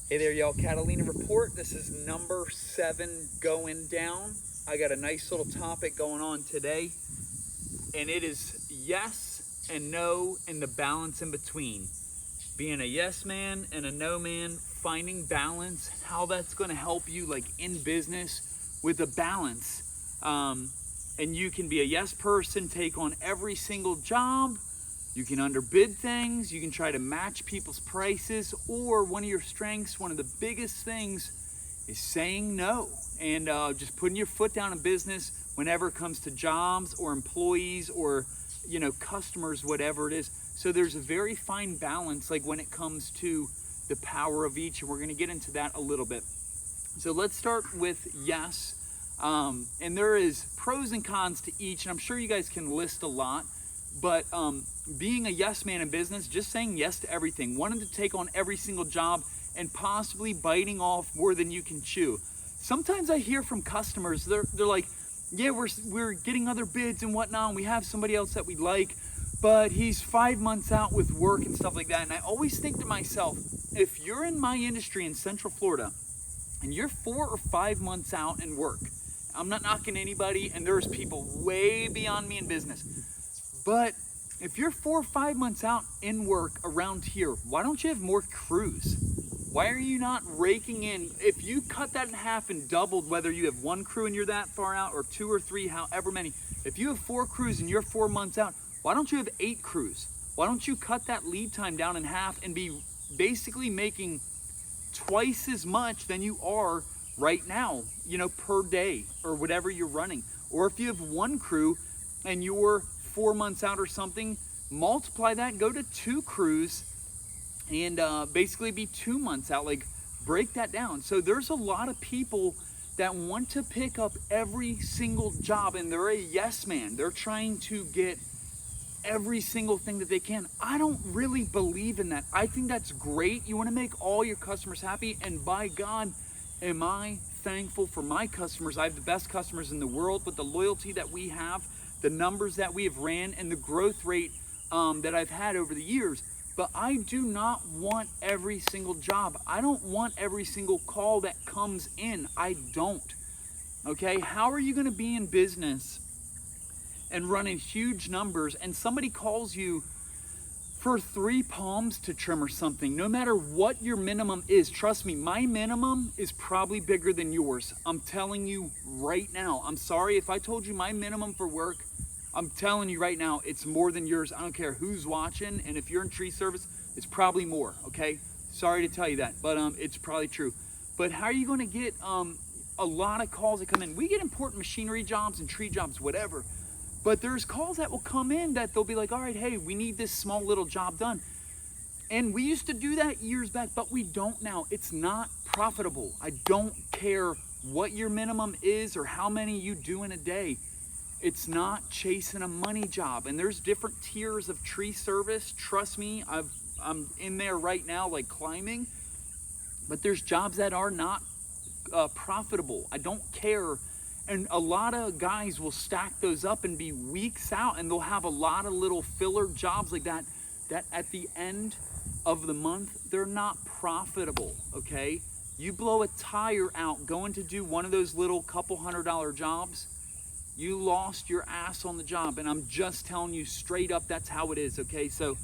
Hey there, y'all. Catalina Report. This is number 7 going down. I got a nice little topic going on today, and it is yes and no and the balance in between. Being a yes man and a no man, finding balance, how that's going to help you like in business with a balance. And you can be a yes person, take on every single job. You can underbid things, you can try to match people's prices, or one of your strengths, one of the biggest things is saying no and just putting your foot down in business whenever it comes to jobs or employees or customers, whatever it is. So there's a very fine balance like when it comes to the power of each, and we're going to get into that a little bit. So let's start with yes. And there is pros and cons to each, and I'm sure you guys can list a lot. But being a yes man in business, just saying yes to everything, wanting to take on every single job and possibly biting off more than you can chew. Sometimes I hear from customers, they're like, yeah, we're getting other bids and whatnot, and we have somebody else that we like, but he's 5 months out with work and stuff like that. And I always think to myself, if you're in my industry in Central Florida and you're 4 or 5 months out in work, I'm not knocking anybody, and there's people way beyond me in business. But if you're 4 or 5 months out in work around here, why don't you have more crews? Why are you not raking in? If you cut that in half and doubled, whether you have 1 crew and you're that far out, or 2 or 3, however many, if you have 4 crews and you're 4 months out, why don't you have 8 crews? Why don't you cut that lead time down in half and be basically making twice as much than you are right now, per day or whatever you're running? Or if you have 1 crew and you're 4 months out or something, multiply that, go to 2 crews and basically be 2 months out. Like, break that down. So there's a lot of people that want to pick up every single job, and they're a yes man. They're trying to get every single thing that they can. I don't really believe in that. I think that's great. You want to make all your customers happy, and by God, am I thankful for my customers. I have the best customers in the world with the loyalty that we have, the numbers that we have ran, and the growth rate that I've had over the years. But I do not want every single job. I don't want every single call that comes in. I don't. Okay? How are you going to be in business and running huge numbers and somebody calls you for 3 palms to trim or something? No matter what your minimum is, trust me, my minimum is probably bigger than yours. I'm telling you right now. I'm sorry if I told you my minimum for work. I'm telling you right now, it's more than yours. I don't care who's watching, and if you're in tree service, it's probably more, okay? Sorry to tell you that, but it's probably true. But how are you going to get a lot of calls that come in? We get important machinery jobs and tree jobs, whatever. But there's calls that will come in that they'll be like, all right, hey, we need this small little job done. And we used to do that years back, but we don't now. It's not profitable. I don't care what your minimum is or how many you do in a day. It's not chasing a money job. And there's different tiers of tree service. Trust me, I'm in there right now, like climbing. But there's jobs that are not profitable. I don't care. And a lot of guys will stack those up and be weeks out, and they'll have a lot of little filler jobs like that at the end of the month, they're not profitable, okay? You blow a tire out going to do one of those little couple $100 jobs, you lost your ass on the job. And I'm just telling you straight up, that's how it is, okay? So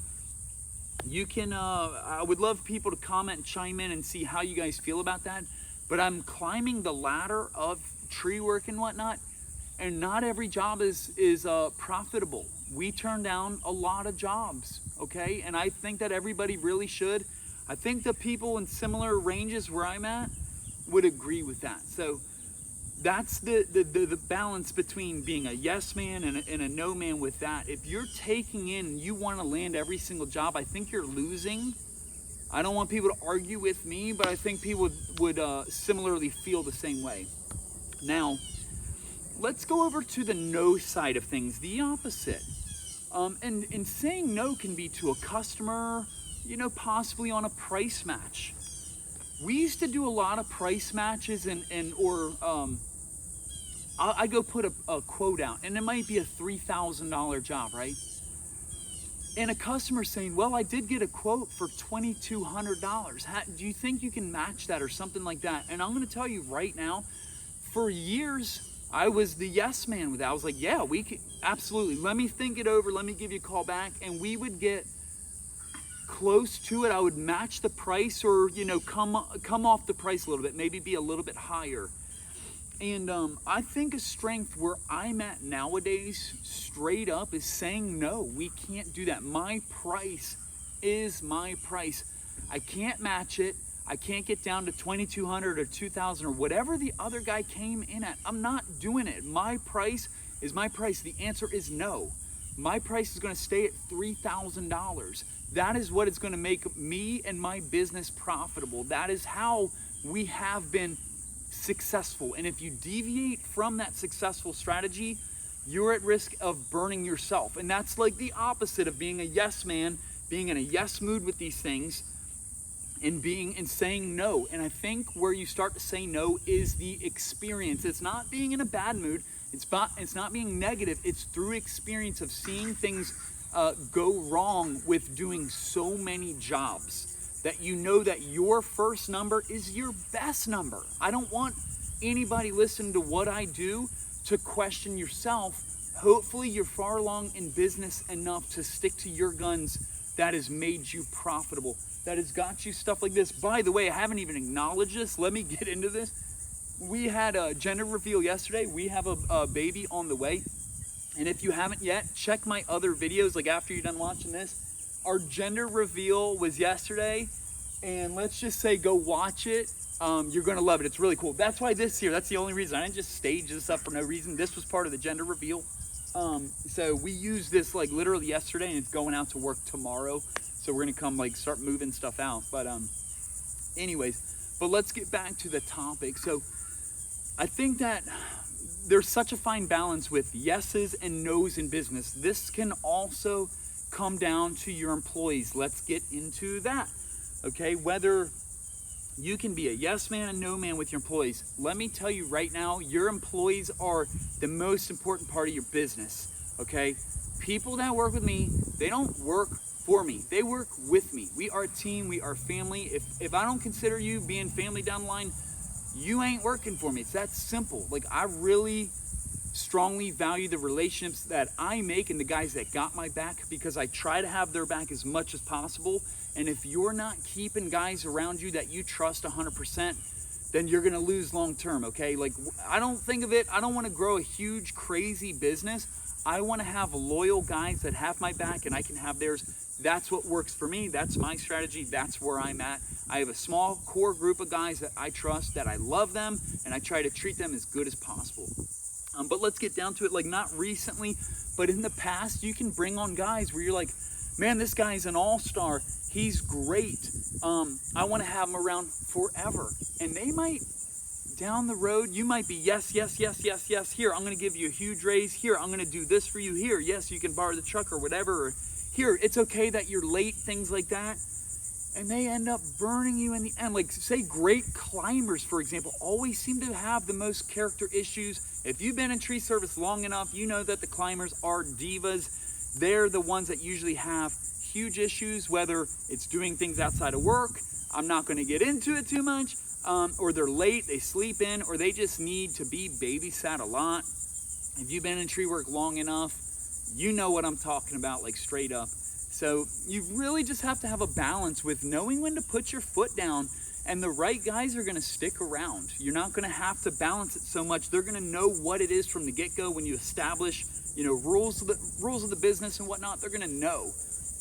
you can, I would love people to comment and chime in and see how you guys feel about that. But I'm climbing the ladder of tree work and whatnot, and not every job is profitable. We turn down a lot of jobs, okay? And I think that everybody really should. I think the people in similar ranges where I'm at would agree with that. So that's the balance between being a yes man and a no man with that. If you're taking in and you want to land every single job, I think you're losing. I don't want people to argue with me, but I think people would similarly feel the same way. Now, let's go over to the no side of things, the opposite. And saying no can be to a customer, possibly on a price match. We used to do a lot of price matches I go put a quote out, and it might be a $3,000 job, right? And a customer saying, well, I did get a quote for $2,200. Do you think you can match that or something like that? And I'm going to tell you right now, for years, I was the yes man with that. I was like, yeah, we could, absolutely. Let me think it over. Let me give you a call back. And we would get close to it. I would match the price or, come off the price a little bit, maybe be a little bit higher. And I think a strength where I'm at nowadays, straight up, is saying no, we can't do that. My price is my price. I can't match it. I can't get down to 2,200 or 2,000 or whatever the other guy came in at. I'm not doing it. My price is my price. The answer is no. My price is going to stay at $3,000. That is what is going to make me and my business profitable. That is how we have been successful. And if you deviate from that successful strategy, you're at risk of burning yourself. And that's like the opposite of being a yes man, being in a yes mood with these things, and saying no. And I think where you start to say no is the experience. It's not being in a bad mood. It's not being negative. It's through experience of seeing things go wrong with doing so many jobs that you know that your first number is your best number. I don't want anybody listening to what I do to question yourself. Hopefully you're far along in business enough to stick to your guns that has made you profitable, that has got you stuff like this. By the way, I haven't even acknowledged this. Let me get into this. We had a gender reveal yesterday. We have a baby on the way. And if you haven't yet, check my other videos, like after you're done watching this. Our gender reveal was yesterday, and let's just say go watch it. You're gonna love it. It's really cool. That's why that's the only reason. I didn't just stage this up for no reason. This was part of the gender reveal. So we used this like literally yesterday, and it's going out to work tomorrow. So we're gonna come like start moving stuff out. But anyways, but let's get back to the topic. So I think that there's such a fine balance with yeses and nos in business. This can also come down to your employees. Let's get into that. Okay, whether you can be a yes man and no man with your employees. Let me tell you right now, your employees are the most important part of your business. Okay, people that work with me, they don't work for me. They work with me. We are a team. We are family. If I don't consider you being family down the line, you ain't working for me. It's that simple. Like, I really strongly value the relationships that I make and the guys that got my back, because I try to have their back as much as possible. And if you're not keeping guys around you that you trust 100%, then you're gonna lose long term, okay? Like, I don't want to grow a huge, crazy business. I want to have loyal guys that have my back and I can have theirs. That's what works for me. That's my strategy. That's where I'm at. I have a small core group of guys that I trust, that I love them, and I try to treat them as good as possible. But let's get down to it. Like, not recently, but in the past, you can bring on guys where you're like, man, this guy's an all-star. He's great. I want to have him around forever. And they might, down the road, you might be, yes. Here, I'm going to give you a huge raise. Here, I'm going to do this for you. Here, yes, you can borrow the truck or whatever. Or, here, it's okay that you're late, things like that. And they end up burning you in the end. Like, say, great climbers, for example, always seem to have the most character issues. If you've been in tree service long enough, you know that the climbers are divas. They're the ones that usually have huge issues, whether it's doing things outside of work. I'm not going to get into it too much. Or they're late, they sleep in, or they just need to be babysat a lot. If you've been in tree work long enough, you know what I'm talking about, like straight up. So you really just have to have a balance with knowing when to put your foot down, and the right guys are going to stick around. You're not going to have to balance it so much. They're going to know what it is from the get-go. When you establish, rules of the business and whatnot, they're going to know.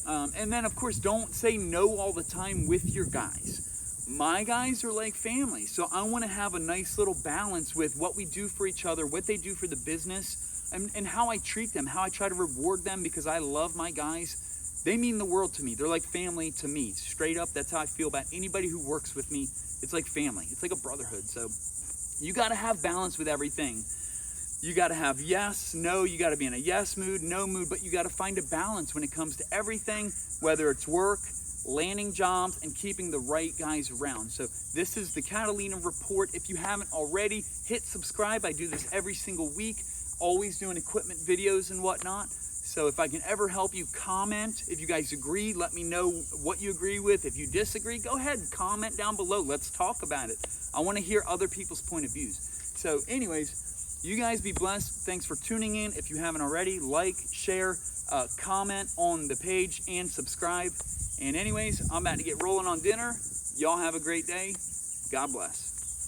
And then, of course, don't say no all the time with your guys. My guys are like family, so I want to have a nice little balance with what we do for each other, what they do for the business, and how I treat them, how I try to reward them, because I love my guys. They mean the world to me. They're like family to me. Straight up, that's how I feel about anybody who works with me. It's like family. It's like a brotherhood. So you got to have balance with everything. You got to have yes, no. You got to be in a yes mood, no mood, but you got to find a balance when it comes to everything, whether it's work, landing jobs, and keeping the right guys around. So this is the Catalina Report. If you haven't already, hit subscribe. I do this every single week, always doing equipment videos and whatnot. So So if I can ever help you, comment. If you guys agree, let me know what you agree with. If you disagree, go ahead and comment down below. Let's talk about it. I want to hear other people's point of views. So anyways, you guys be blessed. Thanks for tuning in. If you haven't already, like, share, comment on the page, and subscribe. And anyways, I'm about to get rolling on dinner. Y'all have a great day. God bless.